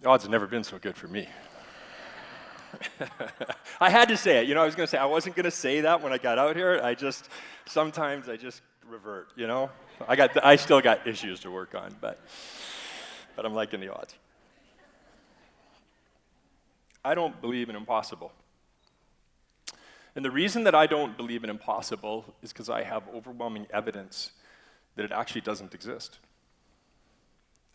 The odds have never been so good for me. I had to say it. I was going to say, I wasn't going to say that when I got out here. Sometimes I just revert, I still got issues to work on, but I'm liking the odds. I don't believe in impossible. And the reason that I don't believe in impossible is because I have overwhelming evidence that it actually doesn't exist.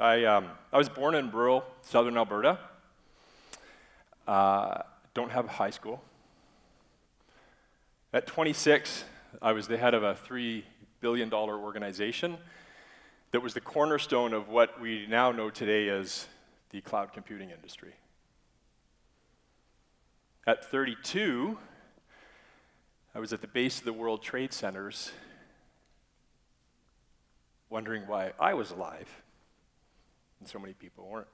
I was born in rural southern Alberta. Don't have a high school. At 26, I was the head of a $3 billion organization that was the cornerstone of what we now know today as the cloud computing industry. At 32, I was at the base of the World Trade Centers wondering why I was alive and so many people weren't.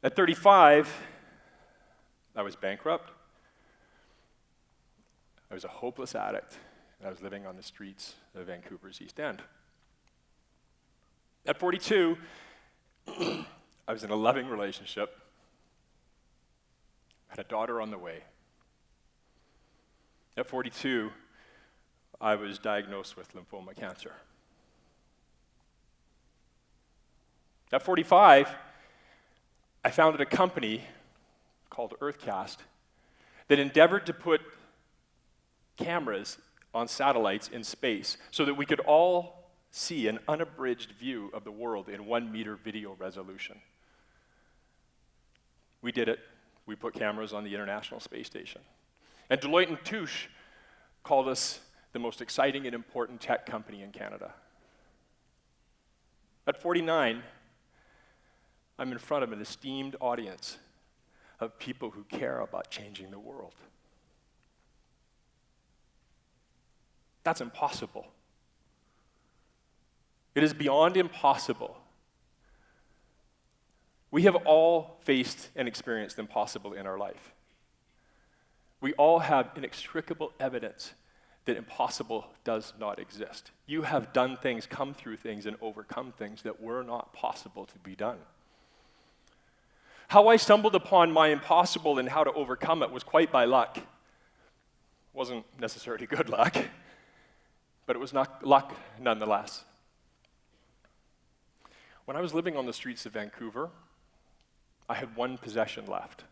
At 35, I was bankrupt. I was a hopeless addict, and I was living on the streets of Vancouver's East End. At 42, I was in a loving relationship, had a daughter on the way. At 42, I was diagnosed with lymphoma cancer. At 45, I founded a company called Earthcast that endeavored to put cameras on satellites in space so that we could all see an unabridged view of the world in 1 meter video resolution. We did it. We put cameras on the International Space Station. And Deloitte & Touche called us the most exciting and important tech company in Canada. At 49, I'm in front of an esteemed audience of people who care about changing the world. That's impossible. It is beyond impossible. We have all faced and experienced impossible in our life. We all have inextricable evidence that impossible does not exist. You have done things, come through things, and overcome things that were not possible to be done. How I stumbled upon my impossible and how to overcome it was quite by luck. It wasn't necessarily good luck, but it was not luck nonetheless. When I was living on the streets of Vancouver, I had one possession left.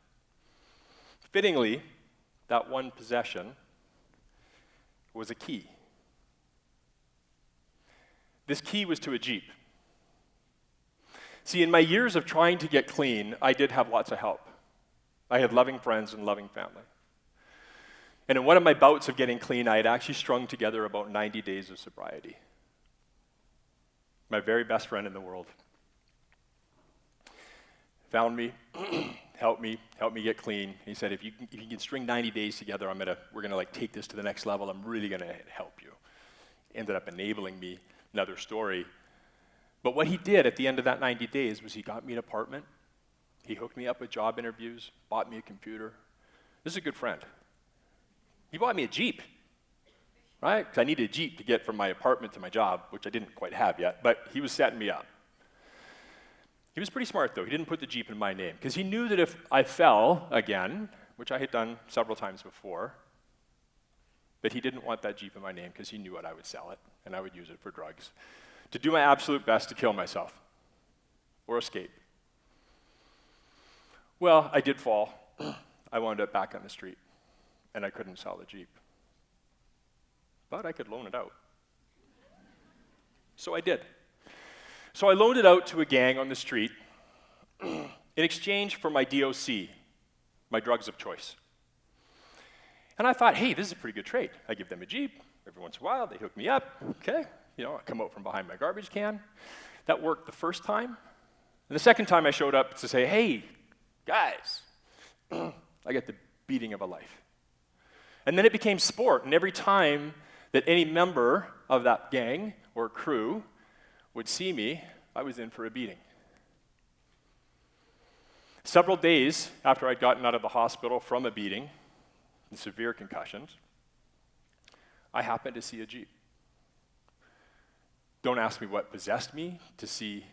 Fittingly, that one possession was a key. This key was to a Jeep. See, in my years of trying to get clean, I did have lots of help. I had loving friends and loving family. And in one of my bouts of getting clean, I had actually strung together about 90 days of sobriety. My very best friend in the world found me, helped me get clean. He said, if you can string 90 days together, we're gonna take this to the next level. I'm really gonna help you. Ended up enabling me, another story. But what he did at the end of that 90 days was he got me an apartment, he hooked me up with job interviews, bought me a computer. This is a good friend. He bought me a Jeep, right? Because I needed a Jeep to get from my apartment to my job, which I didn't quite have yet, but he was setting me up. He was pretty smart, though. He didn't put the Jeep in my name, because he knew that if I fell again, which I had done several times before, that he didn't want that Jeep in my name because he knew I would sell it, and I would use it for drugs, to do my absolute best to kill myself or escape. Well, I did fall. I wound up back on the street, and I couldn't sell the Jeep. But I could loan it out. So I did. So I loaned it out to a gang on the street in exchange for my DOC, my drugs of choice. And I thought, hey, this is a pretty good trade. I give them a Jeep. Every once in a while, they hook me up. Okay, I come out from behind my garbage can. That worked the first time. And the second time I showed up to say, hey, guys, I get the beating of a life. And then it became sport. And every time that any member of that gang or crew would see me, I was in for a beating. Several days after I'd gotten out of the hospital from a beating and severe concussions, I happened to see a Jeep. Don't ask me what possessed me to see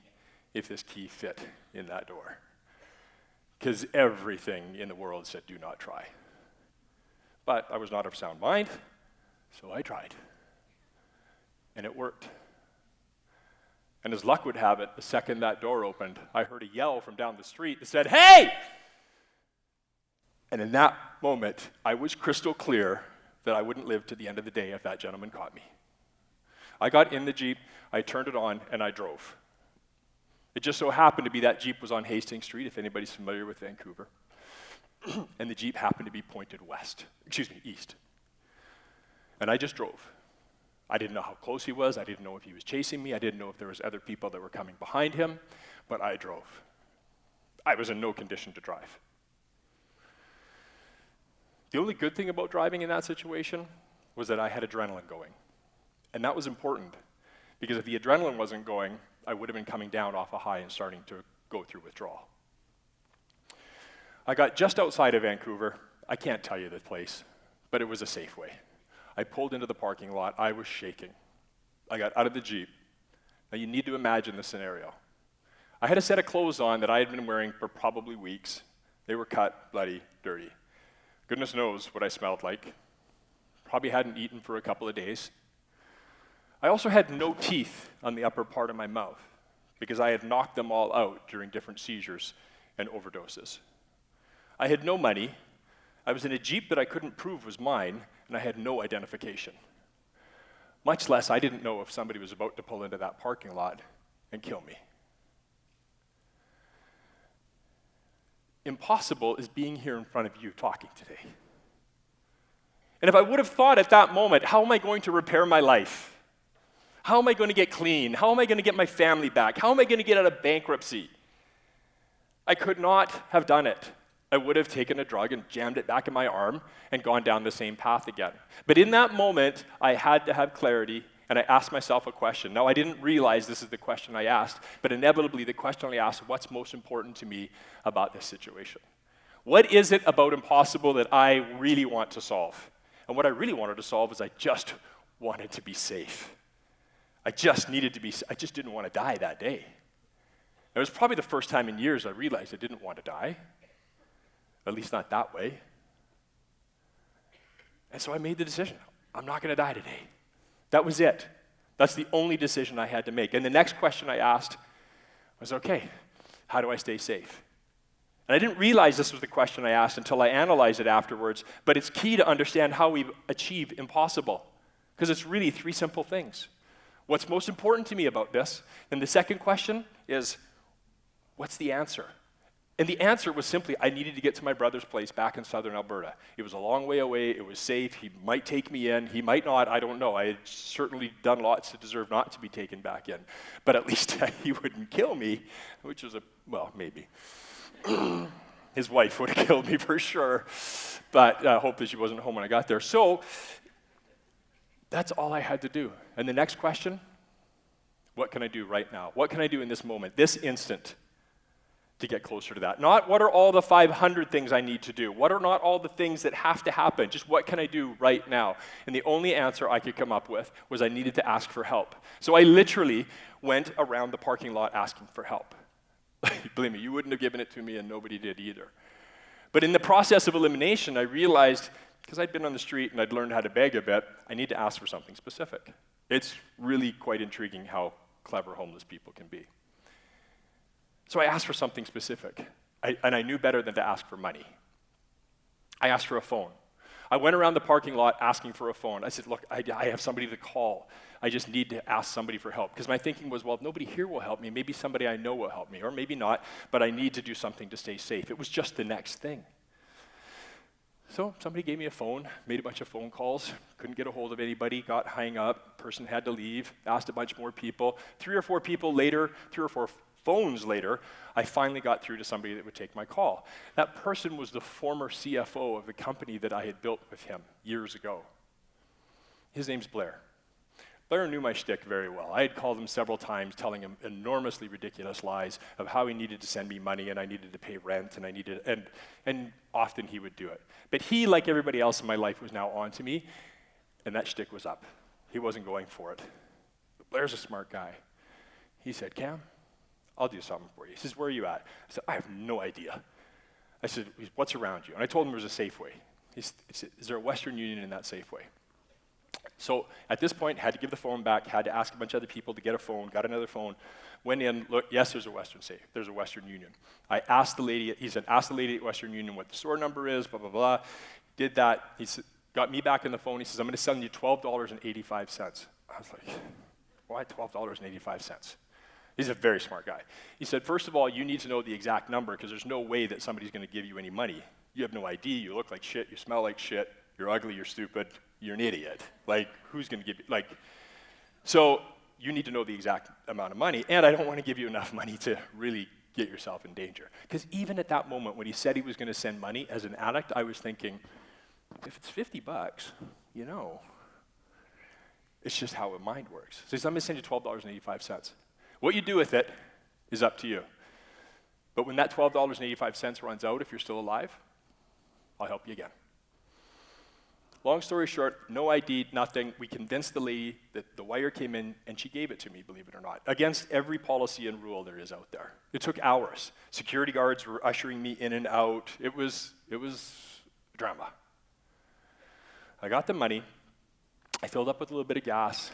if this key fit in that door. Because everything in the world said, do not try. But I was not of sound mind, so I tried. And it worked. And as luck would have it, the second that door opened, I heard a yell from down the street that said, "Hey!" And in that moment, I was crystal clear that I wouldn't live to the end of the day if that gentleman caught me. I got in the Jeep, I turned it on, and I drove. It just so happened to be that Jeep was on Hastings Street, if anybody's familiar with Vancouver. And the Jeep happened to be pointed east. And I just drove. I didn't know how close he was. I didn't know if he was chasing me. I didn't know if there was other people that were coming behind him, but I drove. I was in no condition to drive. The only good thing about driving in that situation was that I had adrenaline going. And that was important, because if the adrenaline wasn't going, I would have been coming down off a high and starting to go through withdrawal. I got just outside of Vancouver. I can't tell you the place, but it was a Safeway. I pulled into the parking lot. I was shaking. I got out of the Jeep. Now you need to imagine the scenario. I had a set of clothes on that I had been wearing for probably weeks. They were cut, bloody, dirty. Goodness knows what I smelled like. Probably hadn't eaten for a couple of days. I also had no teeth on the upper part of my mouth because I had knocked them all out during different seizures and overdoses. I had no money. I was in a Jeep that I couldn't prove was mine, and I had no identification. Much less, I didn't know if somebody was about to pull into that parking lot and kill me. Impossible is being here in front of you talking today. And if I would have thought at that moment, how am I going to repair my life? How am I going to get clean? How am I going to get my family back? How am I going to get out of bankruptcy? I could not have done it. I would have taken a drug and jammed it back in my arm and gone down the same path again. But in that moment, I had to have clarity, and I asked myself a question. Now, I didn't realize this is the question I asked, but inevitably the question I asked, what's most important to me about this situation? What is it about impossible that I really want to solve? And what I really wanted to solve is I just wanted to be safe. I just didn't want to die that day. It was probably the first time in years I realized I didn't want to die. At least not that way. And so I made the decision. I'm not going to die today. That was it. That's the only decision I had to make. And the next question I asked was, okay, how do I stay safe? And I didn't realize this was the question I asked until I analyzed it afterwards, but it's key to understand how we achieve impossible, because it's really three simple things. What's most important to me about this? And the second question is, what's the answer? And the answer was simply, I needed to get to my brother's place back in southern Alberta. It was a long way away. It was safe. He might take me in. He might not. I don't know. I had certainly done lots to deserve not to be taken back in. But at least he wouldn't kill me, which was maybe. His wife would have killed me for sure. But hopefully she wasn't home when I got there. So that's all I had to do. And the next question, what can I do right now? What can I do in this moment, this instant, to get closer to that? Not what are all the 500 things I need to do? What are not all the things that have to happen? Just what can I do right now? And the only answer I could come up with was I needed to ask for help. So I literally went around the parking lot asking for help. Believe me, you wouldn't have given it to me and nobody did either. But in the process of elimination, I realized, because I'd been on the street and I'd learned how to beg a bit, I need to ask for something specific. It's really quite intriguing how clever homeless people can be. So I asked for something specific, and I knew better than to ask for money. I asked for a phone. I went around the parking lot asking for a phone. I said, look, I have somebody to call. I just need to ask somebody for help. Because my thinking was, well, if nobody here will help me, maybe somebody I know will help me, or maybe not, but I need to do something to stay safe. It was just the next thing. So somebody gave me a phone, made a bunch of phone calls, couldn't get a hold of anybody, got hung up, person had to leave, asked a bunch more people. 3 or 4 phones later, I finally got through to somebody that would take my call. That person was the former CFO of the company that I had built with him years ago. His name's Blair. Blair knew my shtick very well. I had called him several times telling him enormously ridiculous lies of how he needed to send me money and I needed to pay rent and often he would do it. But he, like everybody else in my life, was now on to me, and that shtick was up. He wasn't going for it. But Blair's a smart guy. He said, Cam, I'll do something for you. He says, where are you at? I said, I have no idea. I said, what's around you? And I told him there was a Safeway. He said, is there a Western Union in that Safeway? So at this point, had to give the phone back, had to ask a bunch of other people to get a phone, got another phone, went in, look, yes, there's a Western Union. I asked the lady, he said, ask the lady at Western Union what the store number is, blah, blah, blah. Did that. He said, got me back on the phone. He says, I'm going to send you $12.85. I was like, why $12.85? He's a very smart guy. He said, first of all, you need to know the exact number because there's no way that somebody's going to give you any money. You have no ID, you look like shit, you smell like shit, you're ugly, you're stupid, you're an idiot. Like, who's going to give you, like, so you need to know the exact amount of money, and I don't want to give you enough money to really get yourself in danger. Because even at that moment, when he said he was going to send money, as an addict, I was thinking, if it's $50, you know, it's just how a mind works. So he said, I'm going to send you $12.85. What you do with it is up to you. But when that $12.85 runs out, if you're still alive, I'll help you again. Long story short, no ID, nothing. We convinced the lady that the wire came in, and she gave it to me, believe it or not, against every policy and rule there is out there. It took hours. Security guards were ushering me in and out. It was drama. I got the money. I filled up with a little bit of gas.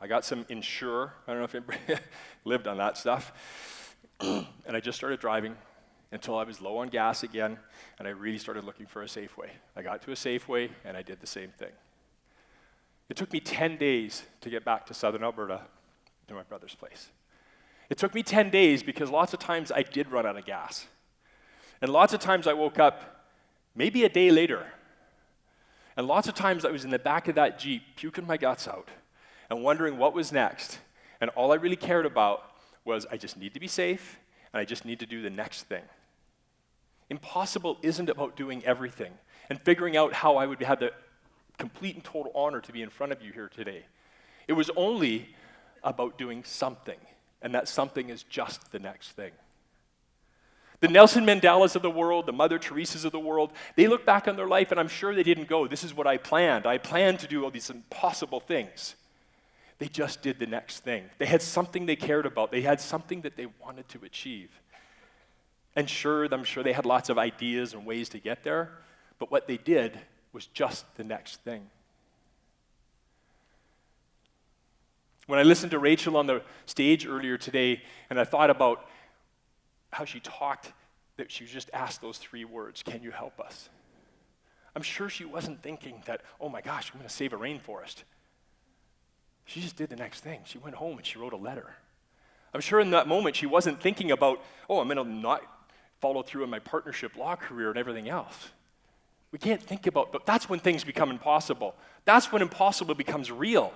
I got some Insure. I don't know if anybody lived on that stuff. And I just started driving until I was low on gas again, and I really started looking for a Safeway. I got to a Safeway, and I did the same thing. It took me 10 days to get back to southern Alberta to my brother's place. It took me 10 days because lots of times I did run out of gas. And lots of times I woke up maybe a day later. And lots of times I was in the back of that Jeep, puking my guts out, and wondering what was next. And all I really cared about was I just need to be safe, and I just need to do the next thing. Impossible isn't about doing everything and figuring out how I would have the complete and total honor to be in front of you here today. It was only about doing something, and that something is just the next thing. The Nelson Mandelas of the world, the Mother Teresas of the world, they look back on their life, and I'm sure they didn't go, this is what I planned. I planned to do all these impossible things. They just did the next thing. They had something they cared about. They had something that they wanted to achieve. And sure, I'm sure they had lots of ideas and ways to get there, but what they did was just the next thing. When I listened to Rachel on the stage earlier today, and I thought about how she talked, that she just asked those 3 words, can you help us? I'm sure she wasn't thinking that, oh my gosh, I'm going to save a rainforest. She just did the next thing. She went home and she wrote a letter. I'm sure in that moment she wasn't thinking about, oh, I'm going to not follow through on my partnership law career and everything else. We can't think about, but that's when things become impossible. That's when impossible becomes real.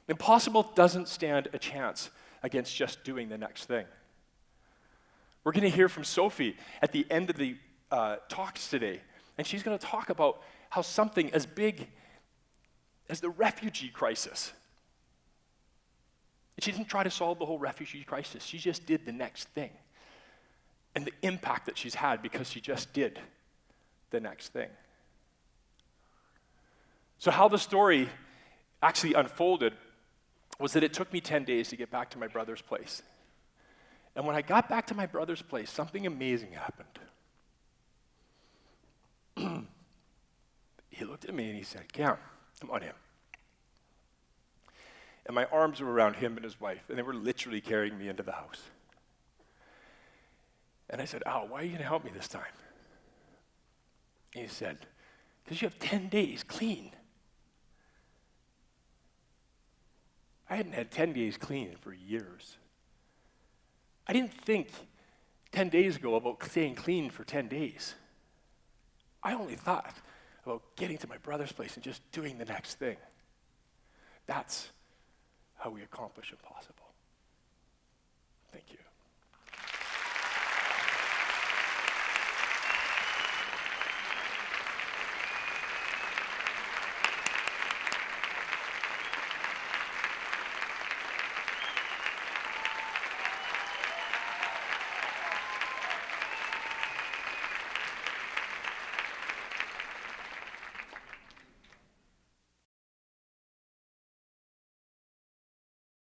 Impossible doesn't stand a chance against just doing the next thing. We're going to hear from Sophie at the end of the talks today, and she's going to talk about how something as big as the refugee crisis. She didn't try to solve the whole refugee crisis. She just did the next thing. And the impact that she's had because she just did the next thing. So how the story actually unfolded was that it took me 10 days to get back to my brother's place. And when I got back to my brother's place, something amazing happened. He looked at me and he said, Cam, come on in. And my arms were around him and his wife, and they were literally carrying me into the house. And I said, Al, why are you going to help me this time? And he said, because you have 10 days clean. I hadn't had 10 days clean for years. I didn't think 10 days ago about staying clean for 10 days. I only thought about getting to my brother's place and just doing the next thing. That's how we accomplish impossible. Thank you.